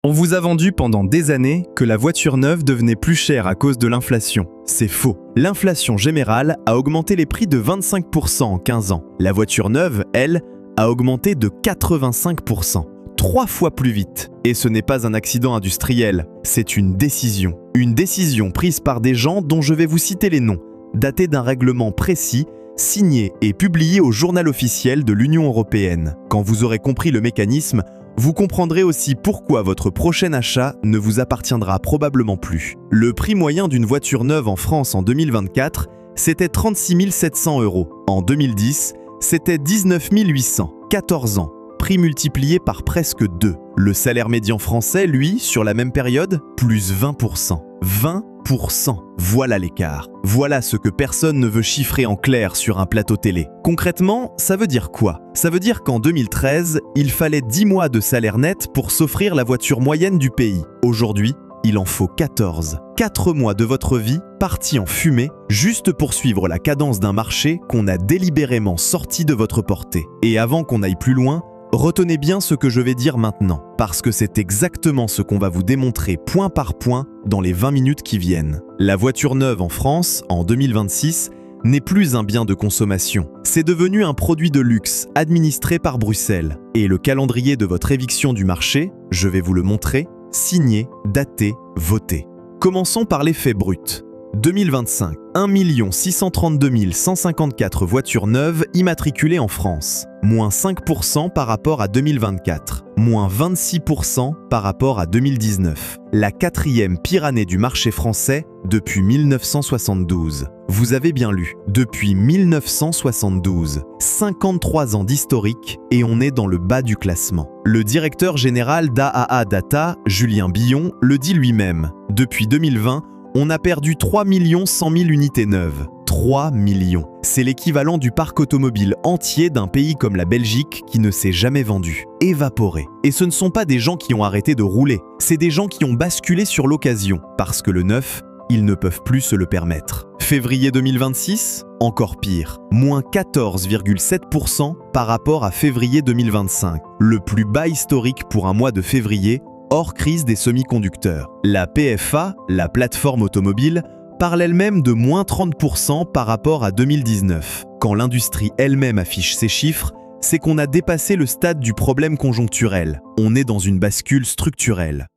On vous a vendu pendant des années que la voiture neuve devenait plus chère à cause de l'inflation. C'est faux. L'inflation générale a augmenté les prix de 25% en 15 ans. La voiture neuve, elle, a augmenté de 85%. 3 fois plus vite. Et ce n'est pas un accident industriel, c'est une décision. Une décision prise par des gens dont je vais vous citer les noms, datée d'un règlement précis, signé et publié au journal officiel de l'Union européenne. Quand vous aurez compris le mécanisme, vous comprendrez aussi pourquoi votre prochain achat ne vous appartiendra probablement plus. Le prix moyen d'une voiture neuve en France en 2024, c'était 36 700 €. En 2010, c'était 19 800. 14 ans, prix multiplié par presque 2. Le salaire médian français, lui, sur la même période, plus 20%. 20%. Voilà l'écart. Voilà ce que personne ne veut chiffrer en clair sur un plateau télé. Concrètement, ça veut dire quoi? Ça veut dire qu'en 2013, il fallait 10 mois de salaire net pour s'offrir la voiture moyenne du pays. Aujourd'hui, il en faut 14. 4 mois de votre vie partis en fumée, juste pour suivre la cadence d'un marché qu'on a délibérément sorti de votre portée. Et avant qu'on aille plus loin, retenez bien ce que je vais dire maintenant, parce que c'est exactement ce qu'on va vous démontrer point par point dans les 20 minutes qui viennent. La voiture neuve en France, en 2026, n'est plus un bien de consommation. C'est devenu un produit de luxe administré par Bruxelles. Et le calendrier de votre éviction du marché, je vais vous le montrer, signé, daté, voté. Commençons par les faits bruts. 2025, 1 632 154 voitures neuves immatriculées en France, moins 5% par rapport à 2024, moins 26% par rapport à 2019. La 4e pire année du marché français depuis 1972. Vous avez bien lu, depuis 1972. 53 ans d'historique et on est dans le bas du classement. Le directeur général d'AAA Data, Julien Billon, le dit lui-même. Depuis 2020, on a perdu 3 100 000 unités neuves. 3 millions. C'est l'équivalent du parc automobile entier d'un pays comme la Belgique qui ne s'est jamais vendu. Évaporé. Et ce ne sont pas des gens qui ont arrêté de rouler, c'est des gens qui ont basculé sur l'occasion, parce que le neuf, ils ne peuvent plus se le permettre. Février 2026, encore pire, moins 14,7% par rapport à février 2025, le plus bas historique pour un mois de février, hors crise des semi-conducteurs. La PFA, la plateforme automobile, parle elle-même de moins 30% par rapport à 2019. Quand l'industrie elle-même affiche ces chiffres, c'est qu'on a dépassé le stade du problème conjoncturel. On est dans une bascule structurelle.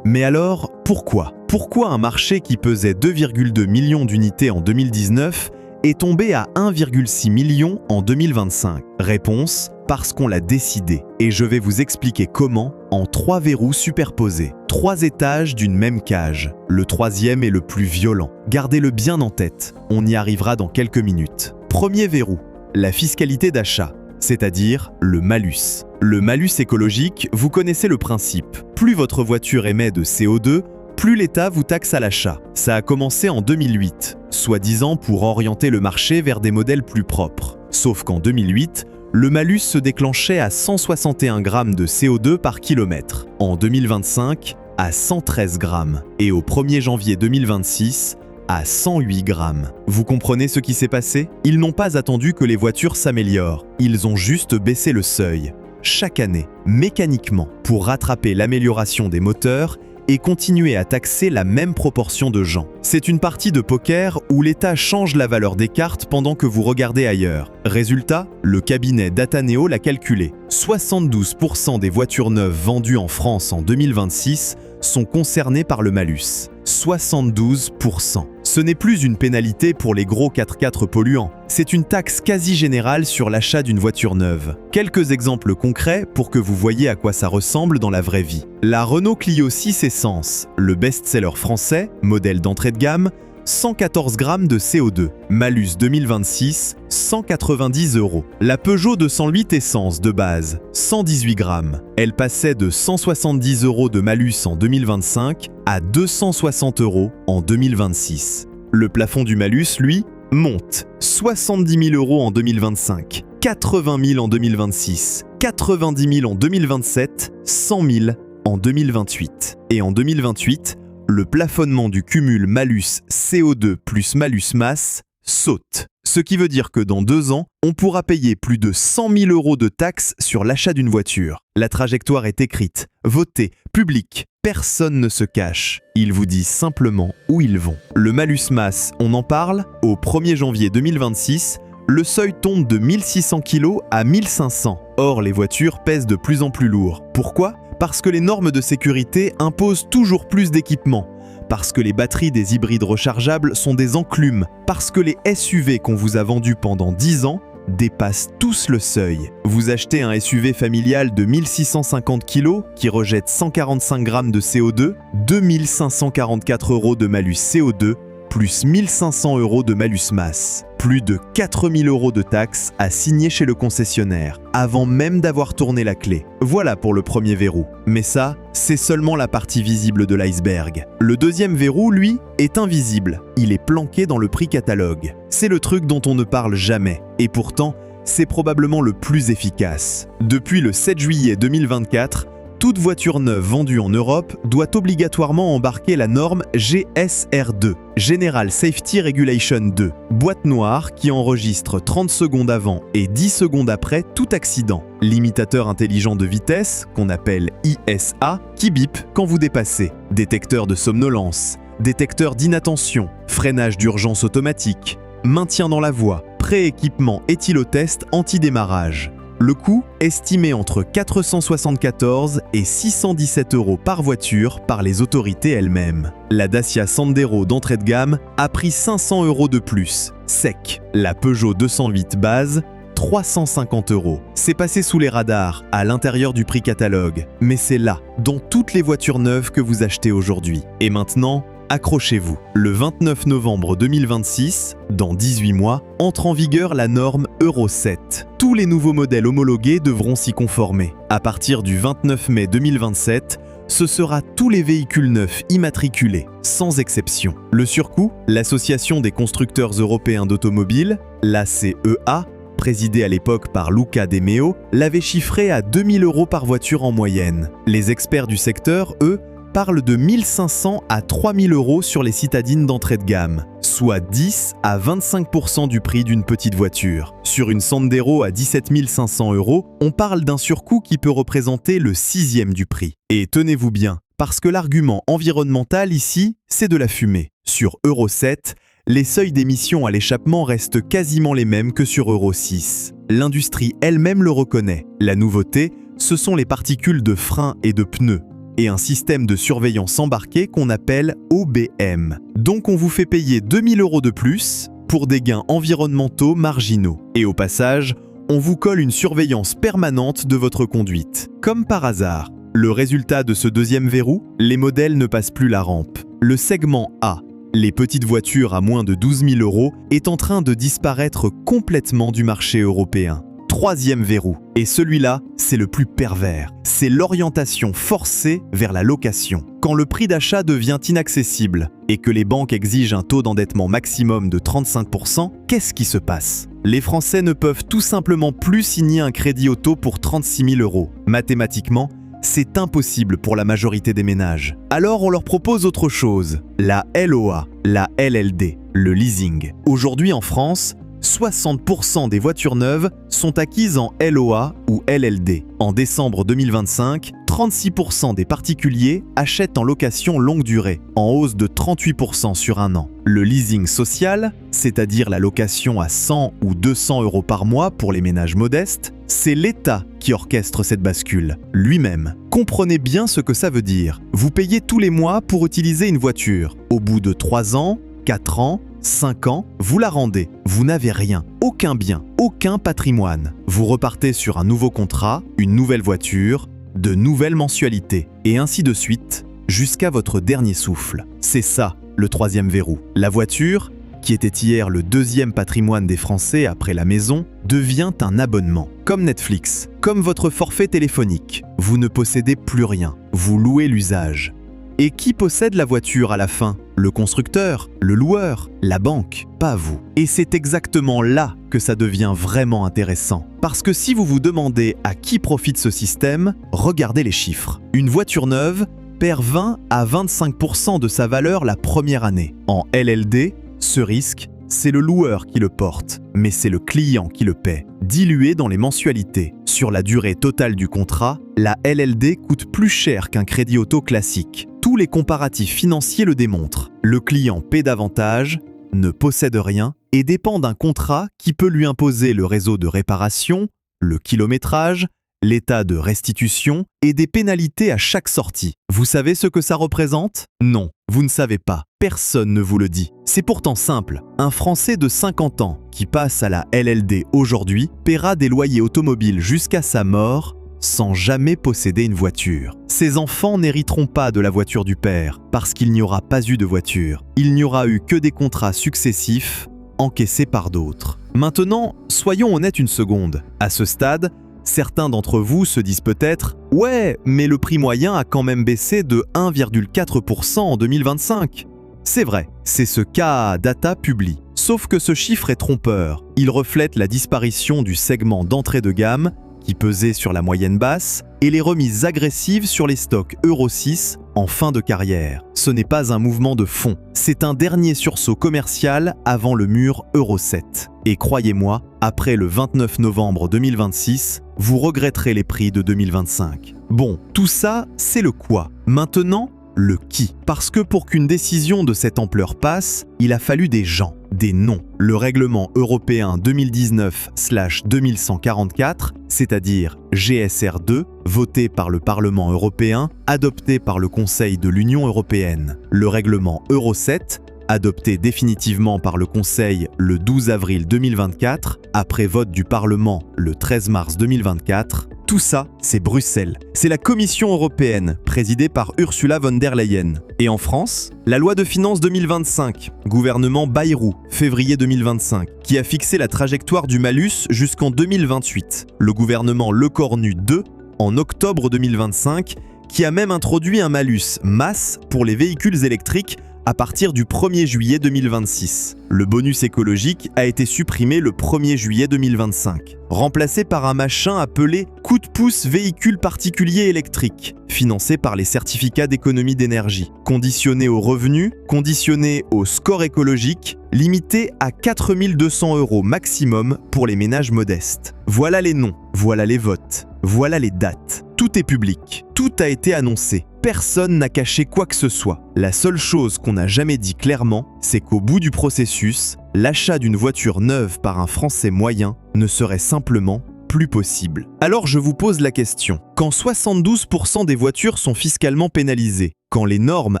Mais alors, pourquoi? Pourquoi un marché qui pesait 2,2 millions d'unités en 2019 est tombé à 1,6 million en 2025? Réponse, parce qu'on l'a décidé. Et je vais vous expliquer comment en 3 verrous superposés. 3 étages d'une même cage. Le 3e est le plus violent. Gardez-le bien en tête, on y arrivera dans quelques minutes. Premier verrou, la fiscalité d'achat, c'est-à-dire le malus. Le malus écologique, vous connaissez le principe. Plus votre voiture émet de CO2, plus l'État vous taxe à l'achat. Ça a commencé en 2008, soi-disant pour orienter le marché vers des modèles plus propres. Sauf qu'en 2008, le malus se déclenchait à 161 grammes de CO2 par kilomètre. En 2025, à 113 grammes. Et au 1er janvier 2026, à 108 grammes. Vous comprenez ce qui s'est passé? Ils n'ont pas attendu que les voitures s'améliorent. Ils ont juste baissé le seuil. Chaque année, mécaniquement, pour rattraper l'amélioration des moteurs et continuer à taxer la même proportion de gens. C'est une partie de poker où l'État change la valeur des cartes pendant que vous regardez ailleurs. Résultat, le cabinet Dataneo l'a calculé. 72% des voitures neuves vendues en France en 2026 sont concernées par le malus. 72%. Ce n'est plus une pénalité pour les gros 4x4 polluants, c'est une taxe quasi générale sur l'achat d'une voiture neuve. Quelques exemples concrets pour que vous voyez à quoi ça ressemble dans la vraie vie. La Renault Clio 6 Essence, le best-seller français, modèle d'entrée de gamme, 114 grammes de CO2. Malus 2026, 190 €. La Peugeot 208 Essence de base, 118 grammes. Elle passait de 170 € de malus en 2025 à 260 € en 2026. Le plafond du malus, lui, monte. 70 000 € en 2025, 80 000 en 2026, 90 000 en 2027, 100 000 en 2028. Et en 2028, le plafonnement du cumul malus CO2 plus malus masse saute. Ce qui veut dire que dans 2 ans, on pourra payer plus de 100 000 € de taxes sur l'achat d'une voiture. La trajectoire est écrite, votée, publique. Personne ne se cache. Ils vous disent simplement où ils vont. Le malus masse, on en parle. Au 1er janvier 2026, le seuil tombe de 1600 kg à 1500. Or, les voitures pèsent de plus en plus lourd. Pourquoi ? Parce que les normes de sécurité imposent toujours plus d'équipements. Parce que les batteries des hybrides rechargeables sont des enclumes. Parce que les SUV qu'on vous a vendus pendant 10 ans dépassent tous le seuil. Vous achetez un SUV familial de 1650 kg qui rejette 145 grammes de CO2, 2544 € de malus CO2, plus 1500 € de malus masse. Plus de 4000 € de taxes à signer chez le concessionnaire, avant même d'avoir tourné la clé. Voilà pour le premier verrou. Mais ça, c'est seulement la partie visible de l'iceberg. Le deuxième verrou, lui, est invisible. Il est planqué dans le prix catalogue. C'est le truc dont on ne parle jamais. Et pourtant, c'est probablement le plus efficace. Depuis le 7 juillet 2024, toute voiture neuve vendue en Europe doit obligatoirement embarquer la norme GSR2, General Safety Regulation 2, boîte noire qui enregistre 30 secondes avant et 10 secondes après tout accident. Limitateur intelligent de vitesse, qu'on appelle ISA, qui bip quand vous dépassez. Détecteur de somnolence, détecteur d'inattention, freinage d'urgence automatique, maintien dans la voie, pré-équipement éthylotest anti-démarrage. Le coût, estimé entre 474 et 617 € par voiture par les autorités elles-mêmes. La Dacia Sandero d'entrée de gamme a pris 500 € de plus, sec. La Peugeot 208 base, 350 €. C'est passé sous les radars, à l'intérieur du prix catalogue. Mais c'est là, dans toutes les voitures neuves que vous achetez aujourd'hui. Et maintenant, accrochez-vous. Le 29 novembre 2026, dans 18 mois, entre en vigueur la norme Euro 7. Tous les nouveaux modèles homologués devront s'y conformer. À partir du 29 mai 2027, ce sera tous les véhicules neufs immatriculés, sans exception. Le surcoût, l'Association des constructeurs européens d'automobiles, l'ACEA, présidée à l'époque par Luca De Meo, l'avait chiffré à 2000 € par voiture en moyenne. Les experts du secteur, eux, parle de 1500 à 3000 € sur les citadines d'entrée de gamme, soit 10 à 25% du prix d'une petite voiture. Sur une Sandero à 17 500 €, on parle d'un surcoût qui peut représenter le 6e du prix. Et tenez-vous bien, parce que l'argument environnemental ici, c'est de la fumée. Sur Euro 7, les seuils d'émissions à l'échappement restent quasiment les mêmes que sur Euro 6. L'industrie elle-même le reconnaît. La nouveauté, ce sont les particules de frein et de pneus, et un système de surveillance embarqué qu'on appelle OBM. Donc on vous fait payer 2000 € de plus pour des gains environnementaux marginaux. Et au passage, on vous colle une surveillance permanente de votre conduite. Comme par hasard, le résultat de ce deuxième verrou, les modèles ne passent plus la rampe. Le segment A, les petites voitures à moins de 12 000 €, est en train de disparaître complètement du marché européen. Troisième verrou, et celui-là, c'est le plus pervers. C'est l'orientation forcée vers la location. Quand le prix d'achat devient inaccessible et que les banques exigent un taux d'endettement maximum de 35%, qu'est-ce qui se passe ? Les Français ne peuvent tout simplement plus signer un crédit auto pour 36 000 €. Mathématiquement, c'est impossible pour la majorité des ménages. Alors on leur propose autre chose, la LOA, la LLD, le leasing. Aujourd'hui en France, 60% des voitures neuves sont acquises en LOA ou LLD. En décembre 2025, 36% des particuliers achètent en location longue durée, en hausse de 38% sur un an. Le leasing social, c'est-à-dire la location à 100 ou 200 € par mois pour les ménages modestes, c'est l'État qui orchestre cette bascule, lui-même. Comprenez bien ce que ça veut dire. Vous payez tous les mois pour utiliser une voiture. Au bout de 3 ans, 4 ans, 5 ans, vous la rendez. Vous n'avez rien, aucun bien, aucun patrimoine. Vous repartez sur un nouveau contrat, une nouvelle voiture, de nouvelles mensualités, et ainsi de suite, jusqu'à votre dernier souffle. C'est ça, le troisième verrou. La voiture, qui était hier le deuxième patrimoine des Français après la maison, devient un abonnement. Comme Netflix, comme votre forfait téléphonique. Vous ne possédez plus rien, vous louez l'usage. Et qui possède la voiture à la fin ? Le constructeur, le loueur, la banque, pas vous. Et c'est exactement là que ça devient vraiment intéressant. Parce que si vous vous demandez à qui profite ce système, regardez les chiffres. Une voiture neuve perd 20 à 25% de sa valeur la première année. En LLD, ce risque c'est le loueur qui le porte, mais c'est le client qui le paie, dilué dans les mensualités. Sur la durée totale du contrat, la LLD coûte plus cher qu'un crédit auto classique. Tous les comparatifs financiers le démontrent. Le client paie davantage, ne possède rien et dépend d'un contrat qui peut lui imposer le réseau de réparation, le kilométrage, l'état de restitution et des pénalités à chaque sortie. Vous savez ce que ça représente? Non, vous ne savez pas. Personne ne vous le dit. C'est pourtant simple. Un Français de 50 ans qui passe à la LLD aujourd'hui paiera des loyers automobiles jusqu'à sa mort sans jamais posséder une voiture. Ses enfants n'hériteront pas de la voiture du père parce qu'il n'y aura pas eu de voiture. Il n'y aura eu que des contrats successifs encaissés par d'autres. Maintenant, soyons honnêtes une seconde. À ce stade, certains d'entre vous se disent peut-être « Ouais, mais le prix moyen a quand même baissé de 1,4% en 2025 ». C'est vrai, c'est ce qu'A-Data publie. Sauf que ce chiffre est trompeur. Il reflète la disparition du segment d'entrée de gamme qui pesait sur la moyenne basse et les remises agressives sur les stocks Euro 6 en fin de carrière. Ce n'est pas un mouvement de fond, c'est un dernier sursaut commercial avant le mur Euro 7. Et croyez-moi, après le 29 novembre 2026, vous regretterez les prix de 2025. Bon, tout ça, c'est le quoi. Maintenant, le qui. Parce que pour qu'une décision de cette ampleur passe, il a fallu des gens, des noms. Le règlement européen 2019/2144, c'est-à-dire GSR2, voté par le Parlement européen, adopté par le Conseil de l'Union européenne. Le règlement Euro 7, adopté définitivement par le Conseil le 12 avril 2024, après vote du Parlement le 13 mars 2024, tout ça, c'est Bruxelles. C'est la Commission européenne, présidée par Ursula von der Leyen. Et en France, la loi de finances 2025, gouvernement Bayrou, février 2025, qui a fixé la trajectoire du malus jusqu'en 2028. Le gouvernement Lecornu 2, en octobre 2025, qui a même introduit un malus masse pour les véhicules électriques à partir du 1er juillet 2026. Le bonus écologique a été supprimé le 1er juillet 2025, remplacé par un machin appelé coup de pouce véhicule particulier électrique, financé par les certificats d'économie d'énergie, conditionné aux revenus, conditionné au score écologique, limité à 4 200 € maximum pour les ménages modestes. Voilà les noms, voilà les votes, voilà les dates. Tout est public, tout a été annoncé. Personne n'a caché quoi que ce soit. La seule chose qu'on n'a jamais dit clairement, c'est qu'au bout du processus, l'achat d'une voiture neuve par un Français moyen ne serait simplement plus possible. Alors je vous pose la question, quand 72% des voitures sont fiscalement pénalisées, quand les normes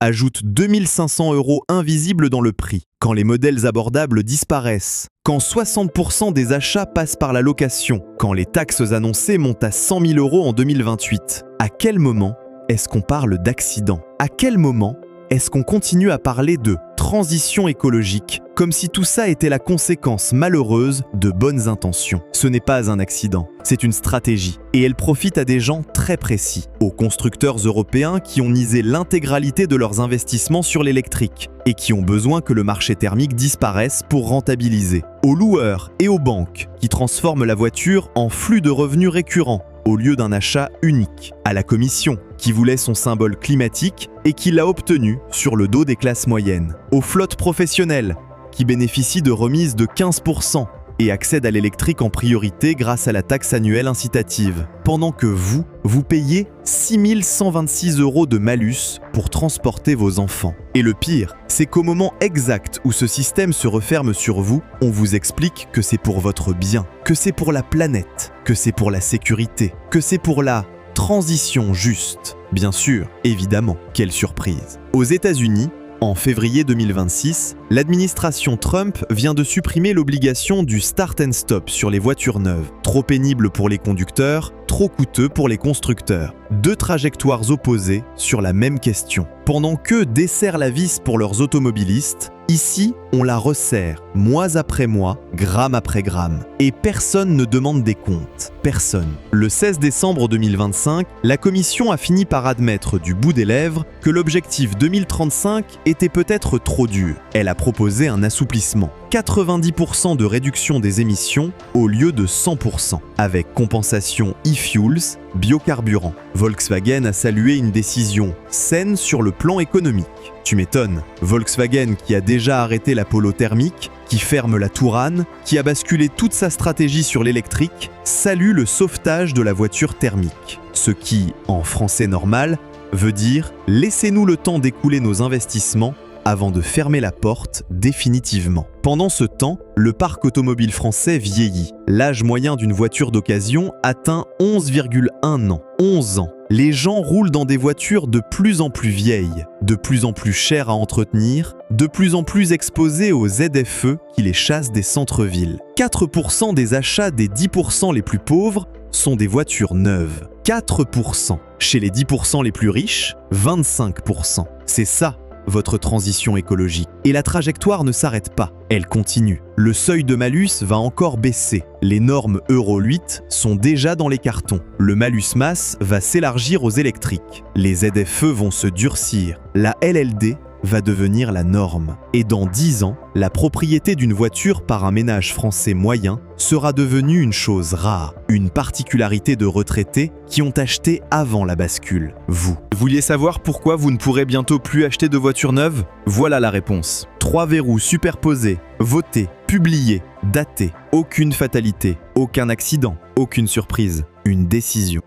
ajoutent 2500 € invisibles dans le prix, quand les modèles abordables disparaissent, quand 60% des achats passent par la location, quand les taxes annoncées montent à 100 000 € en 2028, à quel moment est-ce qu'on parle d'accident? À quel moment est-ce qu'on continue à parler de transition écologique, comme si tout ça était la conséquence malheureuse de bonnes intentions? Ce n'est pas un accident, c'est une stratégie, et elle profite à des gens très précis, aux constructeurs européens qui ont misé l'intégralité de leurs investissements sur l'électrique, et qui ont besoin que le marché thermique disparaisse pour rentabiliser, aux loueurs et aux banques qui transforment la voiture en flux de revenus récurrents, au lieu d'un achat unique, à la Commission, qui voulait son symbole climatique et qui l'a obtenu sur le dos des classes moyennes, aux flottes professionnelles, qui bénéficient de remises de 15% et accèdent à l'électrique en priorité grâce à la taxe annuelle incitative, pendant que vous payez 6 126 € de malus pour transporter vos enfants. Et le pire, c'est qu'au moment exact où ce système se referme sur vous, on vous explique que c'est pour votre bien, que c'est pour la planète, que c'est pour la sécurité, que c'est pour la transition juste. Bien sûr, évidemment, quelle surprise. Aux États-Unis, en février 2026, l'administration Trump vient de supprimer l'obligation du start and stop sur les voitures neuves, trop pénible pour les conducteurs, trop coûteux pour les constructeurs. Deux trajectoires opposées sur la même question. Pendant qu'eux desserrent la vis pour leurs automobilistes, ici, on la resserre, mois après mois, gramme après gramme. Et personne ne demande des comptes. Personne. Le 16 décembre 2025, la Commission a fini par admettre du bout des lèvres que l'objectif 2035 était peut-être trop dur. Elle a proposé un assouplissement. 90% de réduction des émissions au lieu de 100%, avec compensation e-fuels, biocarburants. Volkswagen a salué une décision saine sur le plan économique. Tu m'étonnes, Volkswagen qui a déjà arrêté la Polo thermique, qui ferme la Tourane, qui a basculé toute sa stratégie sur l'électrique, salue le sauvetage de la voiture thermique. Ce qui, en français normal, veut dire « laissez-nous le temps d'écouler nos investissements avant de fermer la porte définitivement ». Pendant ce temps, le parc automobile français vieillit. L'âge moyen d'une voiture d'occasion atteint 11,1 ans. 11 ans. Les gens roulent dans des voitures de plus en plus vieilles, de plus en plus chères à entretenir, de plus en plus exposées aux ZFE qui les chassent des centres-villes. 4% des achats des 10% les plus pauvres sont des voitures neuves. 4%. Chez les 10% les plus riches, 25%. C'est ça, votre transition écologique. Et la trajectoire ne s'arrête pas, elle continue. Le seuil de malus va encore baisser. Les normes Euro 8 sont déjà dans les cartons. Le malus masse va s'élargir aux électriques. Les ZFE vont se durcir. La LLD va devenir la norme. Et dans 10 ans, la propriété d'une voiture par un ménage français moyen sera devenue une chose rare, une particularité de retraités qui ont acheté avant la bascule. Vous vouliez savoir pourquoi vous ne pourrez bientôt plus acheter de voiture neuve? Voilà la réponse. 3 verrous superposés, votés, publiés, datés. Aucune fatalité, aucun accident, aucune surprise. Une décision.